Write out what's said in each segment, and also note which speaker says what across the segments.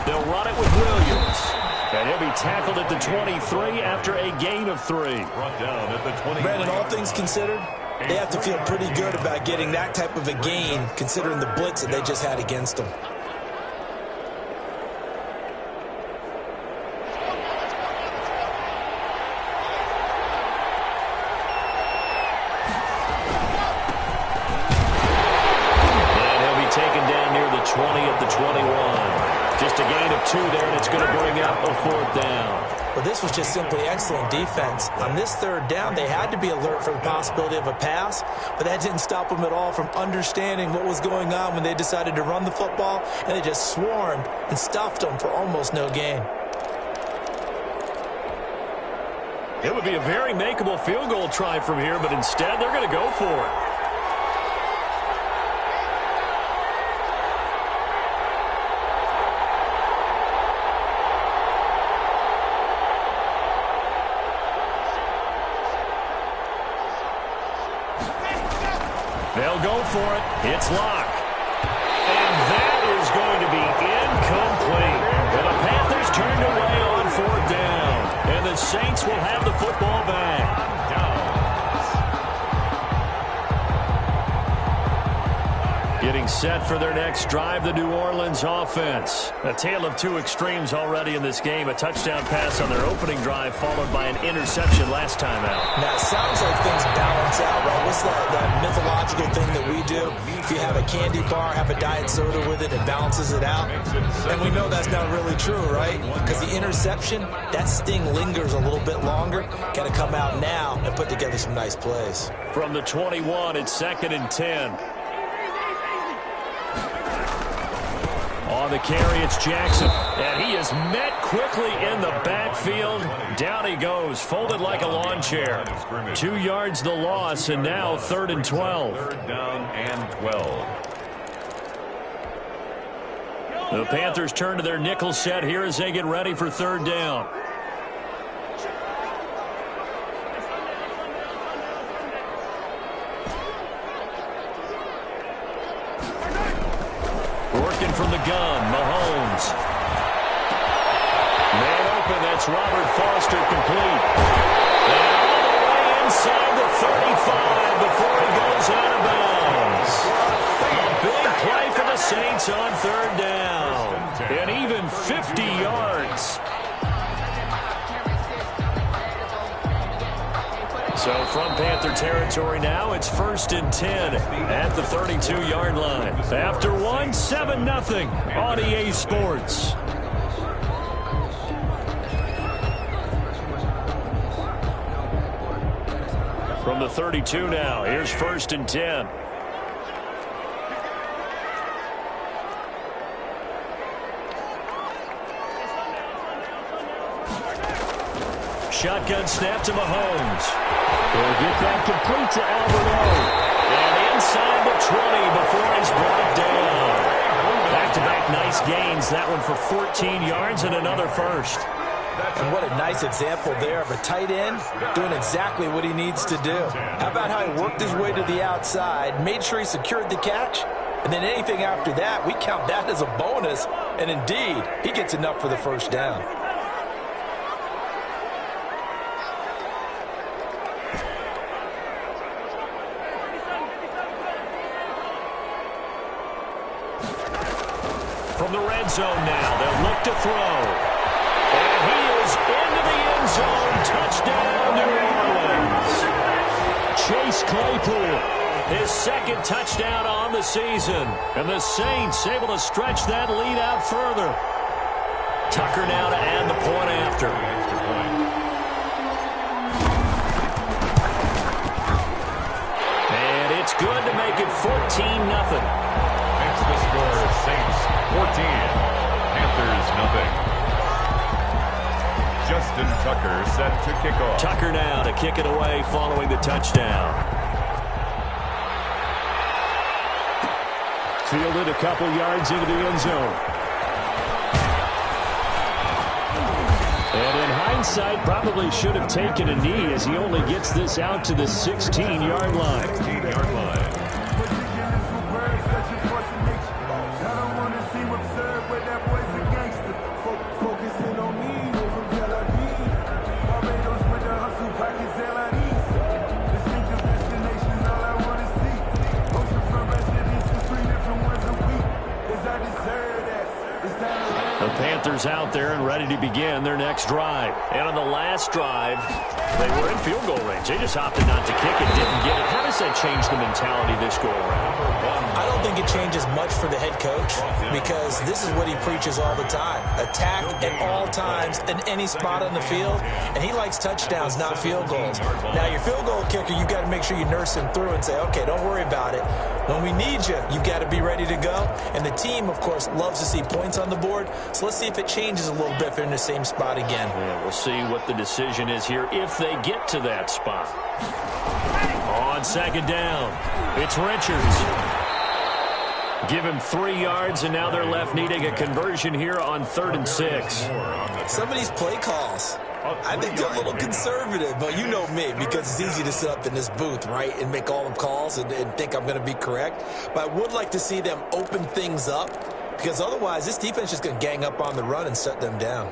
Speaker 1: They'll run it with Williams. And he'll be tackled at the 23 after a gain of 3.
Speaker 2: Brought down at the 20.
Speaker 3: Brandon, all things considered, they have to feel pretty good about getting that type of a gain, considering the blitz that they just had against them.
Speaker 1: And he'll be taken down near the 20 at the 21. Just a gain of 2 there, and it's going to bring up a 4th down.
Speaker 3: Well, this was just simply excellent defense. On this 3rd down, they had to be alert for the possibility of a pass, but that didn't stop them at all from understanding what was going on when they decided to run the football, and they just swarmed and stuffed them for almost no gain.
Speaker 1: It would be a very makeable field goal try from here, but instead they're going to go for it. They'll go for it. It's Locke. And that is going to be incomplete. And the Panthers turned away on 4th down. And the Saints will have the football back. Getting set for their next drive, the New Orleans offense. A tale of 2 extremes already in this game. A touchdown pass on their opening drive, followed by an interception last time out.
Speaker 3: Now, it sounds like things balance out, right? What's that mythological thing that we do? If you have a candy bar, have a diet soda with it, it balances it out. And we know that's not really true, right? Because the interception, that sting lingers a little bit longer. Got to come out now and put together some nice plays.
Speaker 1: From the 21, it's 2nd and 10. On the carry, it's Jackson. And he is met quickly in the backfield. Down he goes, folded like a lawn chair. 2 yards the loss, and now 3rd and 12.
Speaker 2: 3rd down and 12.
Speaker 1: The Panthers turn to their nickel set here as they get ready for 3rd down. Working from the gun, Mahomes. Man open, that's Robert Foster, complete. And all the way inside the 35 before he goes out of bounds. A big play for the Saints on 3rd down. And even 50 yards. So from Panther territory now, it's 1st and 10 at the 32-yard line. After 1, 7-0 on EA Sports. From the 32 now, here's 1st and 10. Shotgun snap to Mahomes. He'll get that complete to Alberto. And inside the 20 before he's brought down. Back-to-back nice gains. That one for 14 yards and another 1st.
Speaker 3: And what a nice example there of a tight end doing exactly what he needs to do. How about how he worked his way to the outside, made sure he secured the catch, and then anything after that, we count that as a bonus. And indeed, he gets enough for the 1st down.
Speaker 1: From the red zone now, they'll look to throw. And he is into the end zone. Touchdown, New Orleans. Chase Claypool, his 2nd touchdown on the season. And the Saints able to stretch that lead out further. Tucker now to add the point after. And it's good to make it 14-0.
Speaker 2: Makes the score Saints 14, Panthers 0. Justin Tucker set to kick off.
Speaker 1: Tucker now to kick it away following the touchdown. Fielded a couple yards into the end zone. And in hindsight, probably should have taken a knee as he only gets this out to the 16-yard line.
Speaker 2: 16-yard line.
Speaker 1: The Panthers out there and ready to begin their next drive. And on the last drive, they were in field goal range. They just opted not to kick it, didn't get it. How does that change the mentality this go-around?
Speaker 3: I don't think it changes much for the head coach because this is what he preaches all the time. Attack at all times in any spot on the field, and he likes touchdowns, not field goals. Now, your field goal kicker, you've got to make sure you nurse him through and say, okay, don't worry about it. When we need you, you've got to be ready to go. And the team, of course, loves to see points on the board. So let's see if it changes a little bit if they're in the same spot again.
Speaker 1: Yeah, we'll see what the decision is here if they get to that spot. On second down, it's Richards. Give him 3 yards, and now they're left needing a conversion here on 3rd and 6.
Speaker 3: Some of these play calls, I think they're a little conservative, but you know me, because it's easy to sit up in this booth, right, and make all the calls and think I'm going to be correct. But I would like to see them open things up, because otherwise this defense is just going to gang up on the run and shut them down.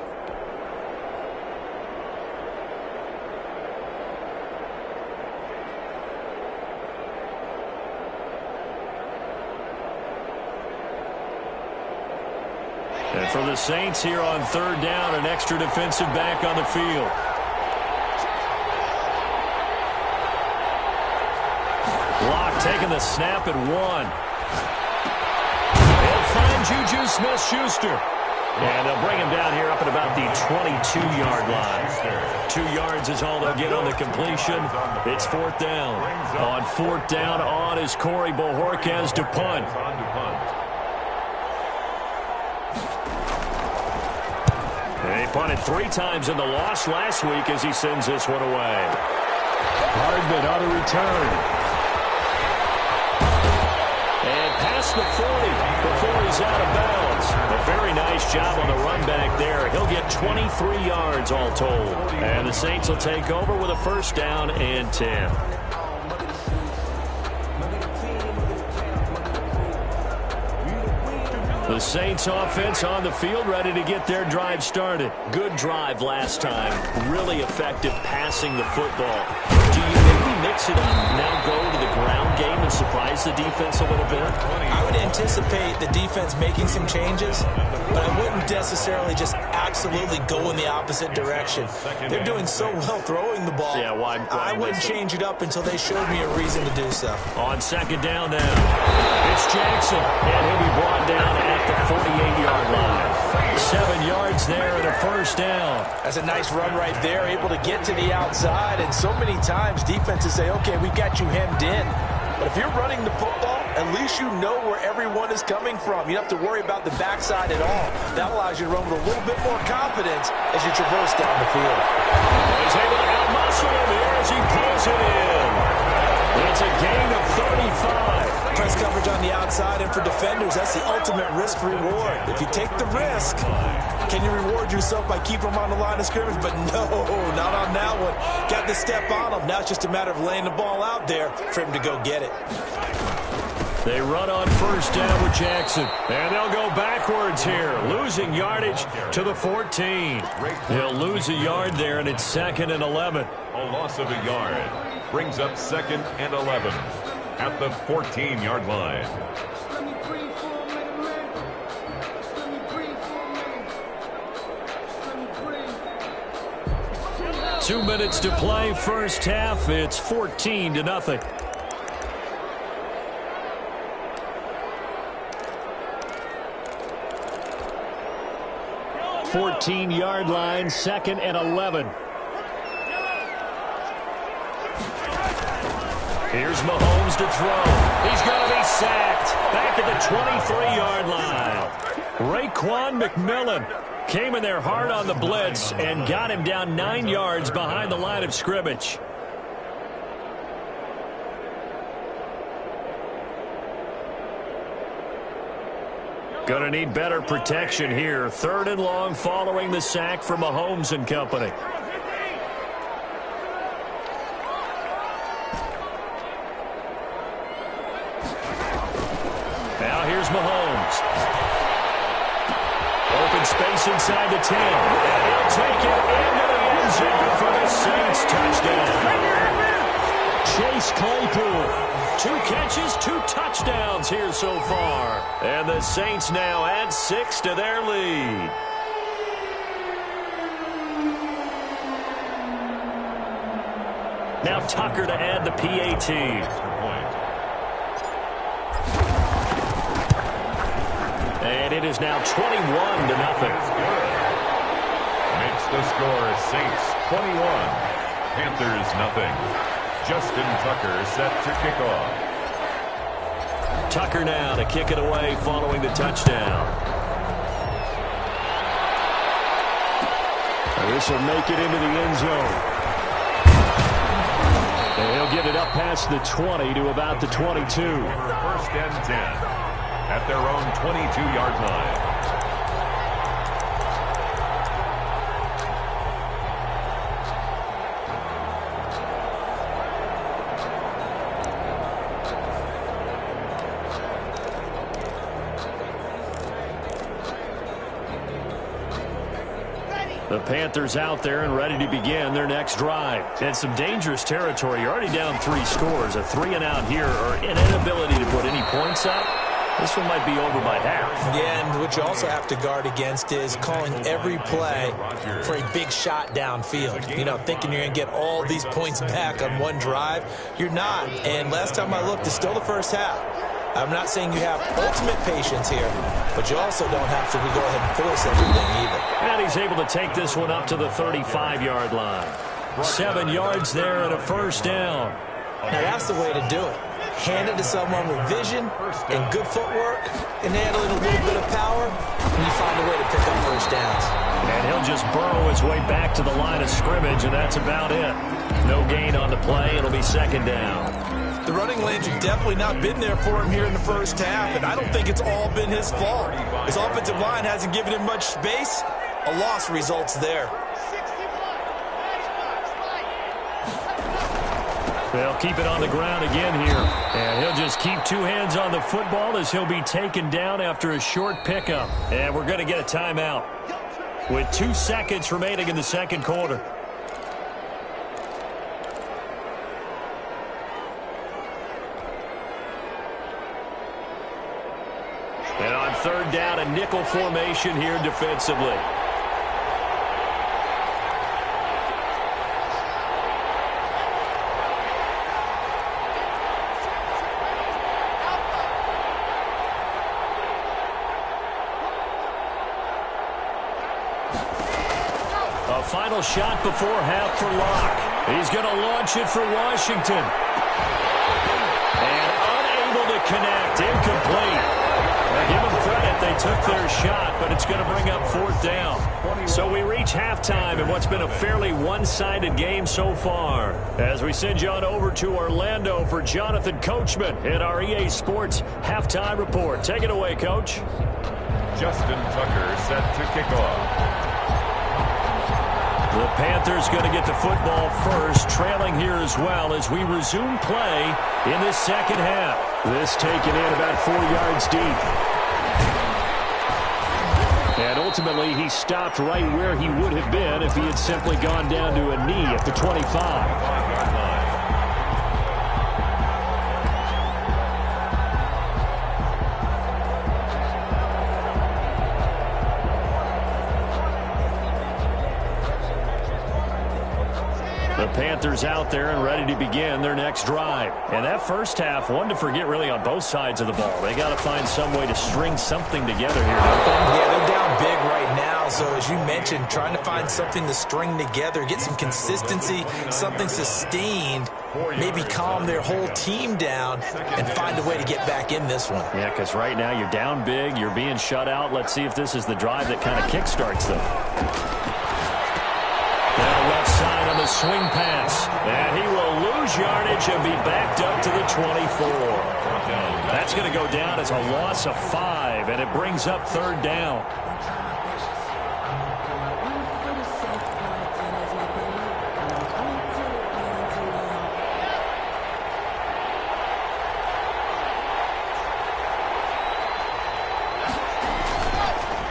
Speaker 1: And for the Saints here on 3rd down, an extra defensive back on the field. Locke taking the snap at 1. They'll find Juju Smith-Schuster. And they'll bring him down here up at about the 22-yard line. 2 yards is all they'll get on the completion. It's 4th down. On 4th down, on is Corey Bojorquez to punt. He punted 3 times in the loss last week as he sends this one away. Hardman on a return. And past the 40 before he's out of bounds. A very nice job on the run back there. He'll get 23 yards all told. And the Saints will take over with a 1st down and 10. The Saints offense on the field ready to get their drive started. Good drive last time. Really effective passing the football. Do you maybe mix it up, now go to the ground game and surprise the defense a little bit?
Speaker 3: I would anticipate the defense making some changes, but I wouldn't necessarily just absolutely go in the opposite direction. They're doing so well throwing the ball.
Speaker 1: Yeah, why
Speaker 3: I wouldn't change it up until they showed me a reason to do so.
Speaker 1: On 2nd down now, it's Jackson, and he'll be brought down at the 48-yard line. 7 yards there and a 1st down.
Speaker 3: That's a nice run right there, able to get to the outside, and so many times defenses say, okay, we got you hemmed in. But if you're running the football, at least you know where everyone is coming from. You don't have to worry about the backside at all. That allows you to run with a little bit more confidence as you traverse down the field.
Speaker 1: He's able to out-muscle him here as he pulls it in. It's a gain of 35.
Speaker 3: Press coverage on the outside, and for defenders, that's the ultimate risk-reward. If you take the risk, can you reward yourself by keeping them on the line of scrimmage? But no, not on that one. Got to step on them. Now it's just a matter of laying the ball out there for him to go get it.
Speaker 1: They run on 1st down with Jackson. And they'll go backwards here, losing yardage to the 14. They'll lose a yard there, and it's 2nd and 11.
Speaker 2: A loss of a yard brings up 2nd and 11 at the 14-yard line.
Speaker 1: Two minutes to play, 1st half. It's 14-0. 14-yard line, 2nd and 11. Here's Mahomes to throw. He's going to be sacked. Back at the 23-yard line. Raekwon McMillan came in there hard on the blitz and got him down 9 yards behind the line of scrimmage. Going to need better protection here. 3rd and long following the sack from Mahomes and company. Now here's Mahomes. Open space inside the 10. And he'll take it into the end zone for the Saints touchdown. Chase Claypool 2 catches, 2 touchdowns here so far. And the Saints now add 6 to their lead. Now Tucker to add the PAT. And it is now 21-0.
Speaker 2: Makes the score Saints 21, Panthers nothing. Justin Tucker set to kick off.
Speaker 1: Tucker now to kick it away following the touchdown. This will make it into the end zone. And he'll get it up past the 20 to about the 22.
Speaker 2: First and 10 at their own 22-yard line.
Speaker 1: The Panthers out there and ready to begin their next drive. And some dangerous territory. You're already down 3 scores. A 3-and-out here or an inability to put any points up. This one might be over by half.
Speaker 3: Yeah, and what you also have to guard against is calling every play for a big shot downfield. You know, thinking you're going to get all these points back on one drive. You're not. And last time I looked, it's still the first half. I'm not saying you have ultimate patience here, but you also don't have to go ahead and force everything either.
Speaker 1: And he's able to take this one up to the 35-yard line. 7 yards there and a first down.
Speaker 3: Now that's the way to do it. Hand it to someone with vision and good footwork, and handle it a little bit of power, and you find a way to pick up first downs.
Speaker 1: And he'll just burrow his way back to the line of scrimmage, and that's about it. No gain on the play. It'll be second down.
Speaker 3: The running lanes have definitely not been there for him here in the first half, and I don't think it's all been his fault. His offensive line hasn't given him much space. A loss results there.
Speaker 1: They'll keep it on the ground again here. And he'll just keep 2 hands on the football as he'll be taken down after a short pickup. And we're going to get a timeout with 2 seconds remaining in the second quarter. And on third down, a nickel formation here defensively. A final shot before half for Locke. He's going to launch it for Washington. And unable to connect. Incomplete. Give them credit. They took their shot, but it's going to bring up 4th down. So we reach halftime in what's been a fairly one-sided game so far. As we send you on over to Orlando for Jonathan Coachman in our EA Sports Halftime Report. Take it away, Coach.
Speaker 2: Justin Tucker set to kick off.
Speaker 1: The Panthers going to get the football first, trailing here as well as we resume play in this second half. This taken in about 4 yards deep. And ultimately, he stopped right where he would have been if he had simply gone down to a knee at the 25. The Panthers out there and ready to begin their next drive. And that first half, one to forget really on both sides of the ball. They got to find some way to string something together here, don't they?
Speaker 3: Yeah, they're down big right now. So as you mentioned, trying to find something to string together, get some consistency, something sustained, maybe calm their whole team down and find a way to get back in this one.
Speaker 1: Yeah, because right now you're down big, you're being shut out. Let's see if this is the drive that kind of kickstarts them. Down left side on the swing pass. And he will lose yardage and be backed up to the 24. That's going to go down as a loss of 5, and it brings up 3rd down.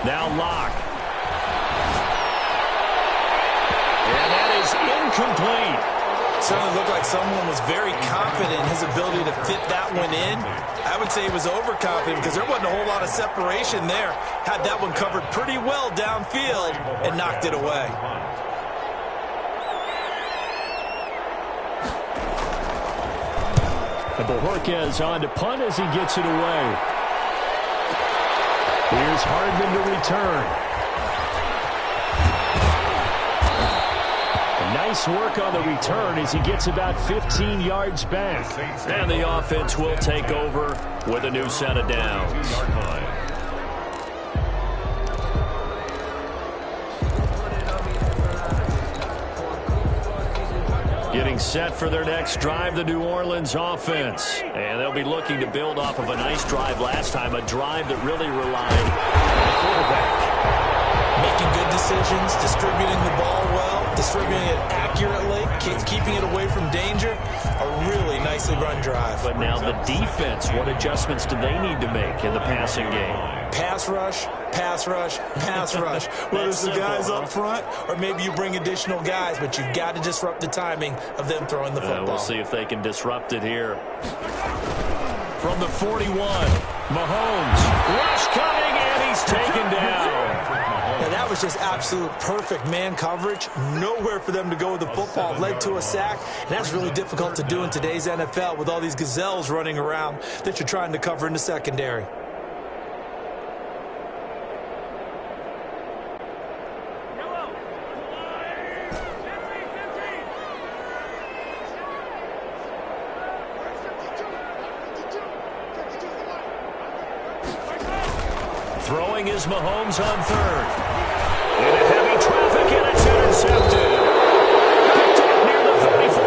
Speaker 1: Now Locke. And that is incomplete.
Speaker 3: Certainly looked like someone was very confident in his ability to fit that one in. I would say he was overconfident because there wasn't a whole lot of separation there. Had that one covered pretty well downfield and knocked it away.
Speaker 1: And Bojorquez on to punt as he gets it away. Here's Hardman to return. Nice work on the return as he gets about 15 yards back. And the offense will take over with a new set of downs. Getting set for their next drive, the New Orleans offense. And they'll be looking to build off of a nice drive last time, a drive that really relied on the quarterback.
Speaker 3: Making good decisions, distributing the ball well, distributing it accurately, keeping it away from danger. A really nicely run drive.
Speaker 1: But now the defense, what adjustments do they need to make in the passing game?
Speaker 3: Pass rush, pass rush, pass rush. Whether it's the guys up front or maybe you bring additional guys, but you've got to disrupt the timing of them throwing the football.
Speaker 1: We'll see if they can disrupt it here. From the 41, Mahomes. Rush coming, and he's taken down.
Speaker 3: Now that was just absolute perfect man coverage. Nowhere for them to go with the football. Led to a sack. And that's really difficult to do in today's NFL with all these gazelles running around that you're trying to cover in the secondary.
Speaker 1: Throwing is Mahomes on third. Into heavy traffic, and it's intercepted. Picked up near the 44.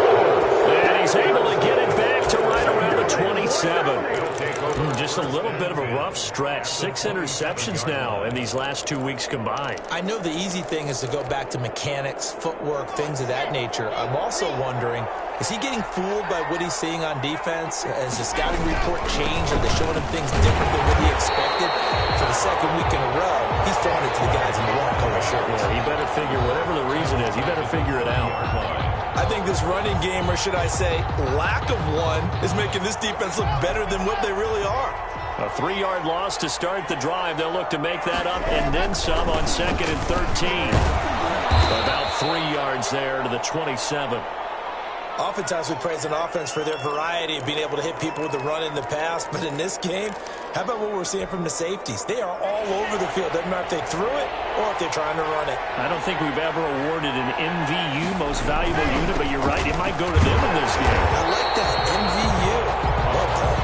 Speaker 1: And he's able to get it back to right around the 27. Just a little bit of a rough stretch. 6 interceptions now in these last 2 weeks combined.
Speaker 3: I know the easy thing is to go back to mechanics, footwork, things of that nature. I'm also wondering, is he getting fooled by what he's seeing on defense? Has the scouting report changed? Are they showing him things different than what he expected? For the second week in a row, he's throwing it to the guys in the wrong color shirts.
Speaker 1: Yeah, he better figure, whatever the reason is, he better figure it out.
Speaker 3: I think this running game, or should I say lack of one, is making this defense look better than what they really are.
Speaker 1: A 3-yard loss to start the drive. They'll look to make that up and then some on 2nd and 13. About 3 yards there to the 27.
Speaker 3: Oftentimes we praise an offense for their variety of being able to hit people with the run in the pass. But in this game, how about what we're seeing from the safeties? They are all over the field. Doesn't matter if they threw it or if they're trying to run it.
Speaker 1: I don't think we've ever awarded an MVU, most valuable unit, but you're right. It might go to them in this game.
Speaker 3: I like that. MVU. Well done.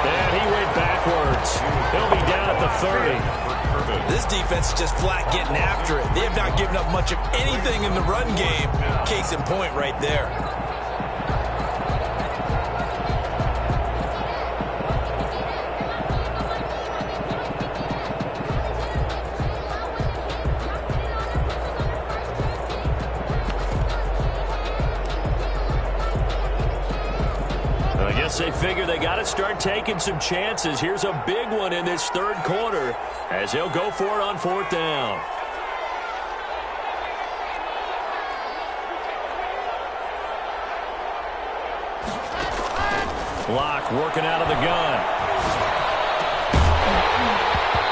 Speaker 1: And he went backwards. He'll be down at the 30.
Speaker 3: This defense is just flat getting after it. They have not given up much of anything in the run game. Case in point right there.
Speaker 1: I guess they figure they got to start taking some chances. Here's a big one in this third quarter as he'll go for it on 4th down. Block working out of the gun.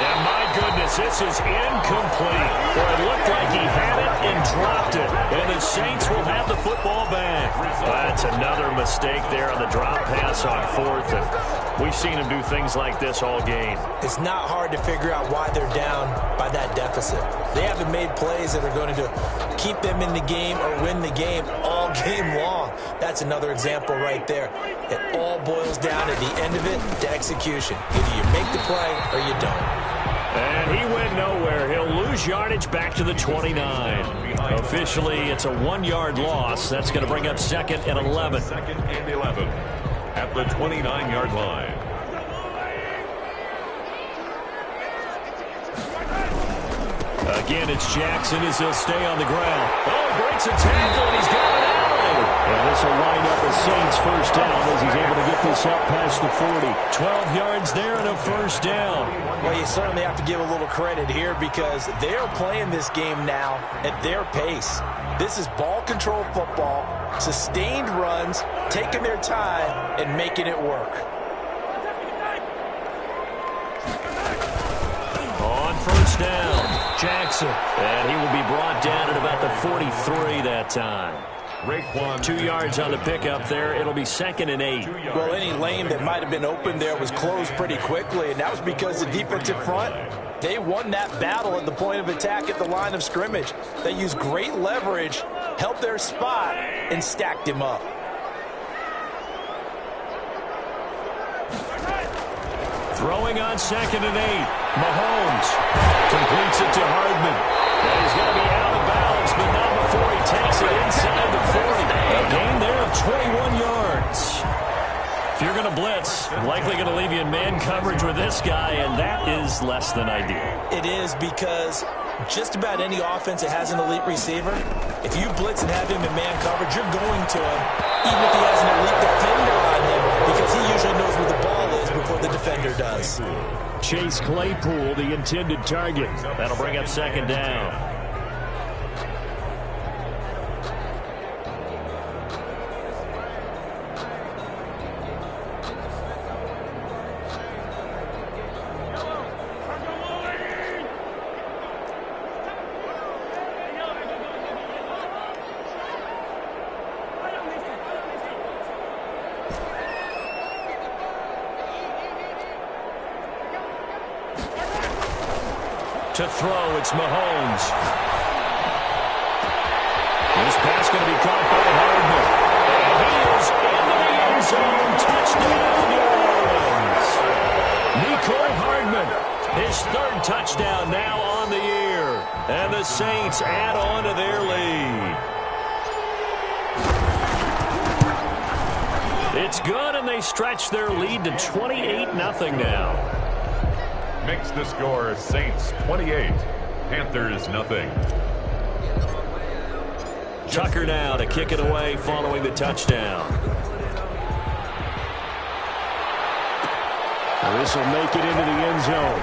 Speaker 1: And my goodness, this is incomplete. Well, it looked like he had it and dropped it. And the Saints will have the football back. That's another mistake there on the drop pass on 4th. And we've seen him do things like this all game.
Speaker 3: It's not hard to figure out why they're down by that deficit. They haven't made plays that are going to keep them in the game or win the game all game long. That's another example right there. It all boils down at the end of it to execution. Either you make the play or you don't.
Speaker 1: And he went nowhere. He'll lose yardage back to the 29. Officially, it's a 1-yard loss. That's going to bring up 2nd and 11.
Speaker 2: 2nd and 11 at the 29-yard line. Again, it's Jackson as he'll stay on the ground. Oh, breaks a tackle, and he's got an alley.
Speaker 1: And this will wind up a Saints first down as he's able to get this up past the 40. 12 yards there and a first down.
Speaker 3: Well, you certainly have to give a little credit here because they are playing this game now at their pace. This is ball control football, sustained runs, taking their time and making it work.
Speaker 1: On first down, Jackson. And he will be brought down at about the 43 that time. 2 yards on the pickup there. It'll be 2nd and 8.
Speaker 3: Well, any lane that might have been open there was closed pretty quickly, and that was because the defensive front, they won that battle at the point of attack at the line of scrimmage. They used great leverage, helped their spot, and stacked him up.
Speaker 1: Throwing on 2nd and 8. Mahomes completes it to Hardman. And he's going to be out of bounds, but not before he takes it inside the 40. A gain there of 21 yards. If you're going to blitz, likely going to leave you in man coverage with this guy, and that is less than ideal.
Speaker 3: It is because just about any offense that has an elite receiver, if you blitz and have him in man coverage, you're going to him, even if he has an elite defender on him, because he usually knows where the ball is before the defender does.
Speaker 1: Chase Claypool, the intended target. That'll bring up 2nd down. To throw, it's Mahomes. This pass going to be caught by Hardman. And he is into the end zone. Touchdown, New Orleans. Mecole Hardman, his 3rd touchdown now on the year. And the Saints add on to their lead. It's good, and they stretch their lead to 28-0 now.
Speaker 2: Makes the score Saints 28, Panthers nothing.
Speaker 1: Tucker now to kick it away following the touchdown. This will make it into the end zone.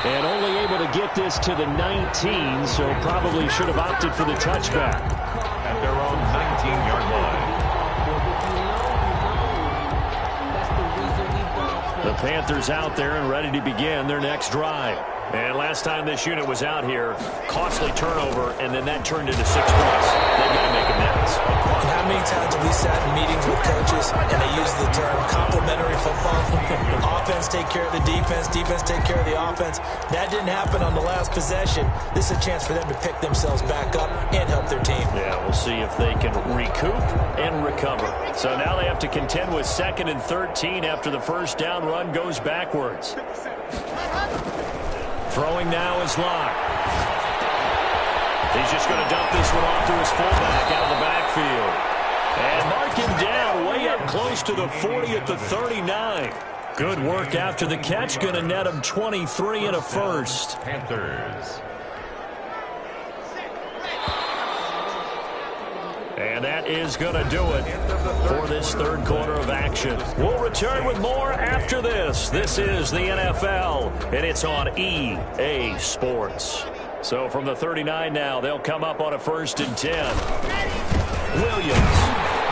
Speaker 1: And only able to get this to the 19, so probably should have opted for the touchback.
Speaker 2: At their own 19-yard line.
Speaker 1: The Panthers out there and ready to begin their next drive. And last time this unit was out here, costly turnover, and then that turned into 6 points. They've got to make amends.
Speaker 3: And how many times have we sat in meetings with coaches and they use the term complementary football? Offense take care of the defense, defense take care of the offense. That didn't happen on the last possession. This is a chance for them to pick themselves back up and help their team.
Speaker 1: Yeah, we'll see if they can recoup and recover. So now they have to contend with 2nd and 13 after the first down run goes backwards. Throwing now is Locke. He's just going to dump this one off to his fullback out of the backfield. And mark him down way up close to the 40 at the 39. Good work after the catch. Going to net him 23 and a first.
Speaker 2: Panthers.
Speaker 1: And that is going to do it for this 3rd quarter of action. We'll return with more after this. This is the NFL, and it's on EA Sports. So from the 39 now, they'll come up on a 1st and 10. Williams.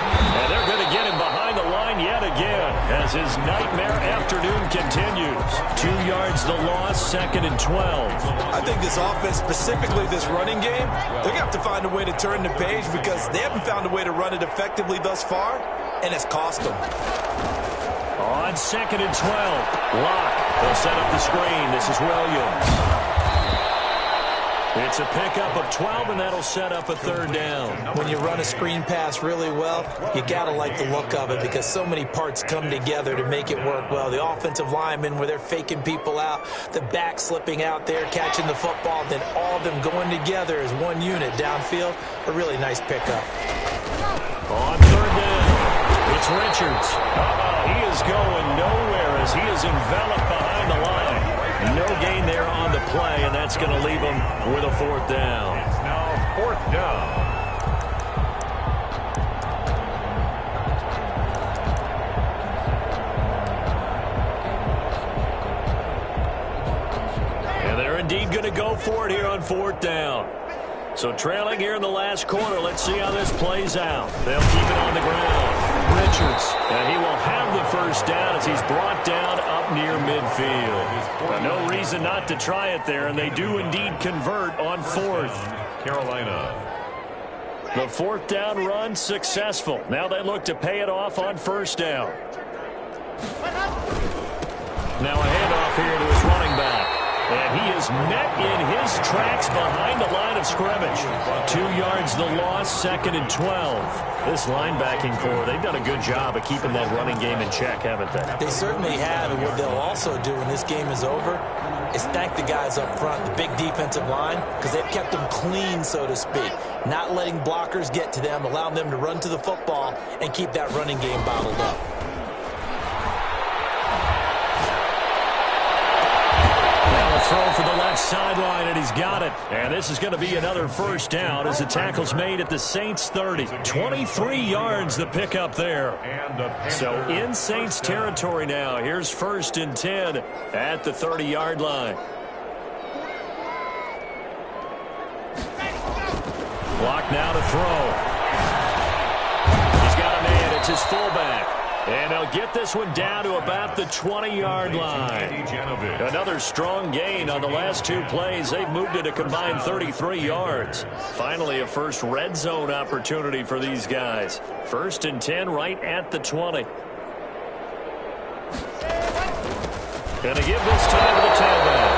Speaker 1: And they're going to get him behind the line yet again as his nightmare afternoon continues. 2 yards the loss, 2nd and 12.
Speaker 3: I think this offense, specifically this running game, they're going to have to find a way to turn the page because they haven't found a way to run it effectively thus far, and it's cost them.
Speaker 1: On 2nd and 12, Locke. They'll set up the screen. This is Williams. It's a pickup of 12, and that'll set up a 3rd down.
Speaker 3: When you run a screen pass really well, you got to like the look of it because so many parts come together to make it work well. The offensive linemen, where they're faking people out, the back slipping out there, catching the football, then all of them going together as one unit downfield. A really nice pickup.
Speaker 1: On 3rd down, it's Richards. He is going nowhere as he is enveloped behind the line. No gain there on the play, and that's going to leave him with a 4th down.
Speaker 2: It's now 4th down.
Speaker 1: going to go for it here on 4th down. So trailing here in the last quarter. Let's see how this plays out. They'll keep it on the ground. Richards, and he will have the first down as he's brought down up near midfield. Now, no reason not to try it there, and they do indeed convert on 4th.
Speaker 2: Carolina.
Speaker 1: The 4th down run successful. Now they look to pay it off on 1st down. Now a handoff here to his running back. And he is met in his tracks behind the line of scrimmage. 2 yards the loss, 2nd and 12. This linebacking core, they've done a good job of keeping that running game in check, haven't they?
Speaker 3: They certainly have, and what they'll also do when this game is over is thank the guys up front, the big defensive line, because they've kept them clean, so to speak. Not letting blockers get to them, allowing them to run to the football and keep that running game bottled up.
Speaker 1: Throw for the left sideline, and he's got it. And this is going to be another first down as the tackle's made at the Saints' 30. 23 yards the pickup there. So in Saints territory now. Here's 1st and 10 at the 30-yard line. Block now to throw. He's got a man. It's his fullback. And they'll get this one down to about the 20-yard line. Another strong gain on the last 2 plays. They've moved it a combined 33 yards. Finally, a first red zone opportunity for these guys. 1st and 10 right at the 20. Gonna give this time to the tailback.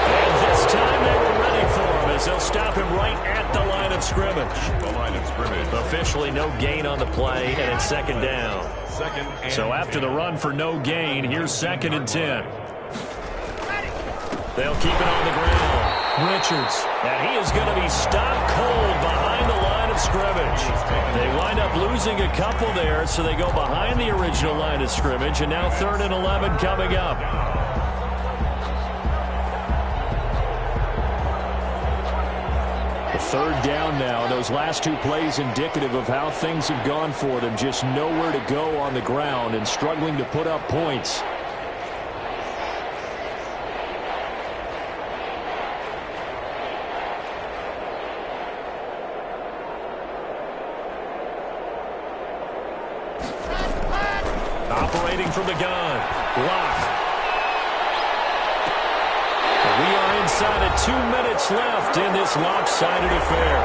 Speaker 1: And this time they were ready for him as they'll stop him right at the line of scrimmage.
Speaker 2: The line of scrimmage.
Speaker 1: Officially no gain on the play, and it's 2nd down. So after the run for no gain, here's 2nd and 10. They'll keep it on the ground. Richards, and he is going to be stopped cold behind the line of scrimmage. They wind up losing a couple there, so they go behind the original line of scrimmage, and now 3rd and 11 coming up. Third down now. Those last 2 plays indicative of how things have gone for them. Just nowhere to go on the ground and struggling to put up points. Operating from the gun. Lock. We are inside of 2 minutes left in this lopsided affair.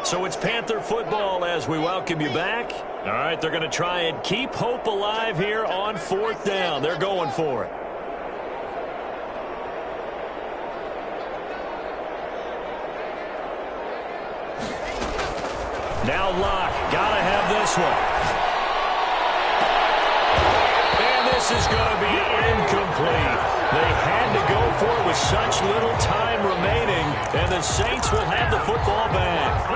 Speaker 1: So it's Panther football as we welcome you back. All right, they're going to try and keep hope alive here on 4th down. They're going for it. Now Locke, got to have this one. And this is going to be incomplete. They had to go for it with such little time remaining, and the Saints will have the football back.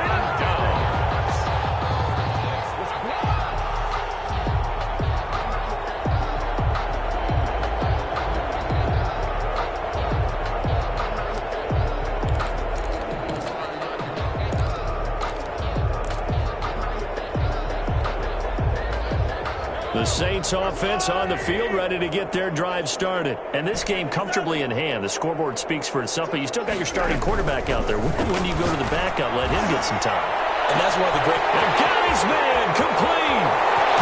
Speaker 1: The Saints offense on the field, ready to get their drive started. And this game comfortably in hand. The scoreboard speaks for itself, but you still got your starting quarterback out there. When do you go to the backup, let him get some time?
Speaker 3: And that's one of the great...
Speaker 1: And got his man, complete,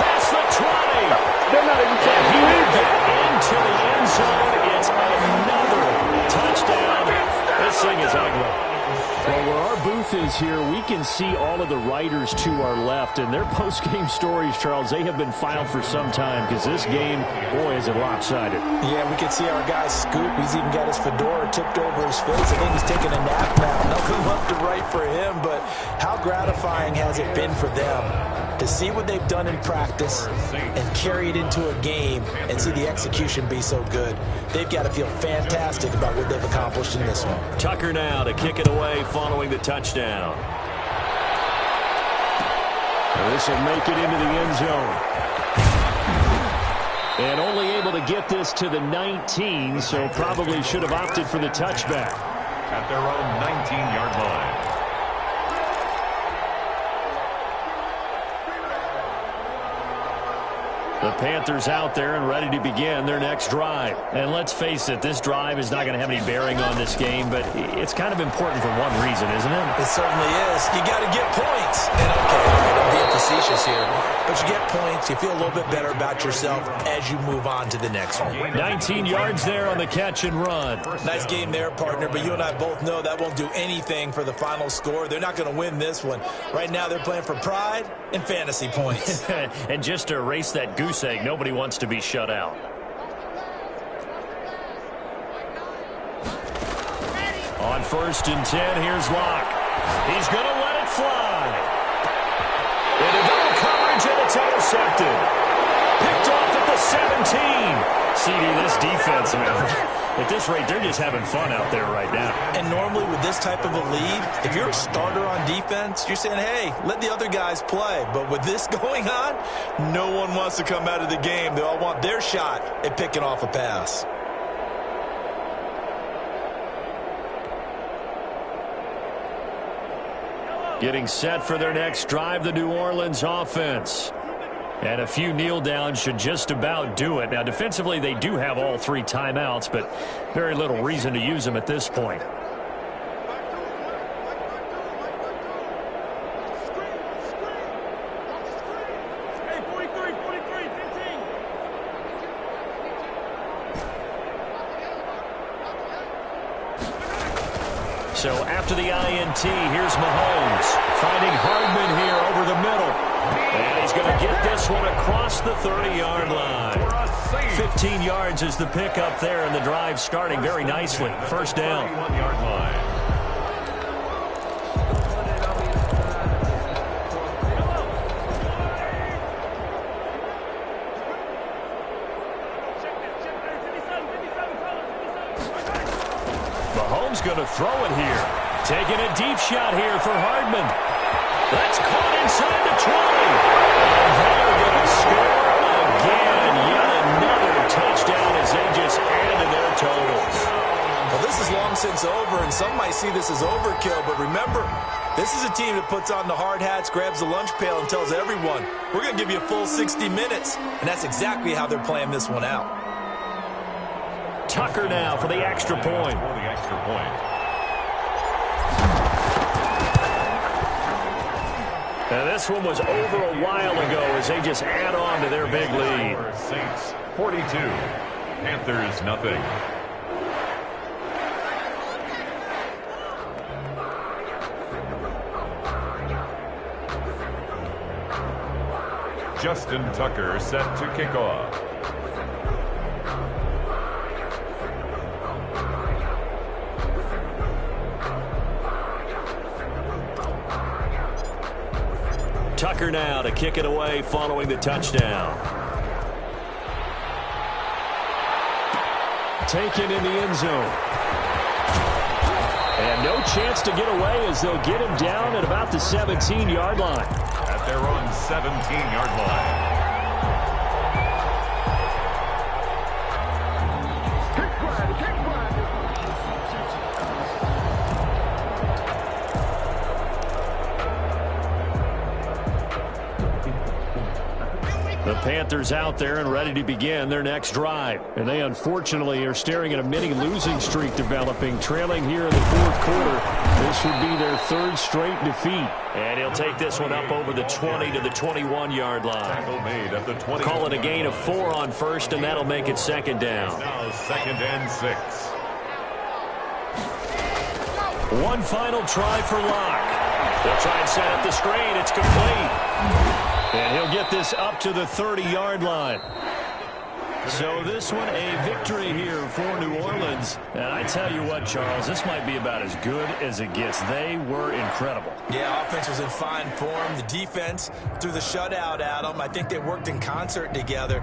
Speaker 1: past the 20.
Speaker 4: They're not even
Speaker 1: And he will get into the end zone. It's another touchdown. This thing is ugly. Well, where our booth is here, we can see all of the writers to our left, and their post-game stories, Charles, they have been filed for some time because this game, boy, is it lopsided.
Speaker 3: Yeah, we can see our guy Scoop. He's even got his fedora tipped over his face. I think he's taking a nap now. Nothing left to write for him, but how gratifying has it been for them to see what they've done in practice and carry it into a game and see the execution be so good. They've got to feel fantastic about what they've accomplished in this one.
Speaker 1: Tucker now to kick it away following the touchdown. This will make it into the end zone. And only able to get this to the 19, so probably should have opted for the touchback.
Speaker 2: At their own 19-yard line.
Speaker 1: The Panthers out there and ready to begin their next drive. And let's face it, this drive is not going to have any bearing on this game, but it's kind of important for one reason, isn't it?
Speaker 3: It certainly is. You got to get points. And okay, I'm being facetious here, but you get points, you feel a little bit better about yourself as you move on to the next one.
Speaker 1: 19 yards there on the catch and run.
Speaker 3: Nice game there, partner, but you and I both know that won't do anything for the final score. They're not going to win this one. Right now they're playing for pride and fantasy points.
Speaker 1: And just to erase that goose egg, nobody wants to be shut out. On 1st and 10, here's Locke. He's going to let it fly. Into double coverage, and it's intercepted. Picked off at the 17. CD, this defense, man. At this rate, they're just having fun out there right now. And normally with this type of a lead, if you're a starter on defense, you're saying, hey, let the other guys play. But with this going on, no one wants to come out of the game. They all want their shot at picking off a pass. Getting set for their next drive, the New Orleans offense. And a few kneel downs should just about do it. Now, defensively, they do have all 3 timeouts, but very little reason to use them at this point. So after the INT, here's Mahomes finding Hardman here over the middle. And he's going to get this one across the 30-yard line. 15 yards is the pickup there, and the drive starting very nicely. First down.
Speaker 2: 31-yard line.
Speaker 1: Mahomes going to throw it here. Taking a deep shot here for Hardman. That's caught inside the 20. And they're going to score again. Yet another touchdown as they just added their totals.
Speaker 3: Well, this is long since over, and some might see this as overkill. But remember, this is a team that puts on the hard hats, grabs the lunch pail, and tells everyone, we're going to give you a full 60 minutes. And that's exactly how they're playing this one out.
Speaker 1: Tucker now for the extra point.
Speaker 2: For the extra point.
Speaker 1: Now this one was over a while ago as they just add on to their big lead.
Speaker 2: Saints 42, Panthers nothing. Justin Tucker set to kick off.
Speaker 1: Tucker now to kick it away following the touchdown. Taken in the end zone. And no chance to get away as they'll get him down at about the 17-yard line.
Speaker 2: At their own 17-yard line.
Speaker 1: The Panthers out there and ready to begin their next drive. And they unfortunately are staring at a mini losing streak developing, trailing here in the 4th quarter. This would be their 3rd straight defeat. And he'll take this one up over the 20 to the 21-yard line.
Speaker 2: Tackle made at the 20.
Speaker 1: Call it a gain of 4 on first, and that'll make it 2nd down.
Speaker 2: Now 2nd and 6.
Speaker 1: One final try for Locke. They'll try and set up the screen. It's complete. And he'll get this up to the 30-yard line. So this one, a victory here for New Orleans. And I tell you what, Charles, this might be about as good as it gets. They were incredible.
Speaker 3: Yeah, offense was in fine form. The defense threw the shutout at them. I think they worked in concert together.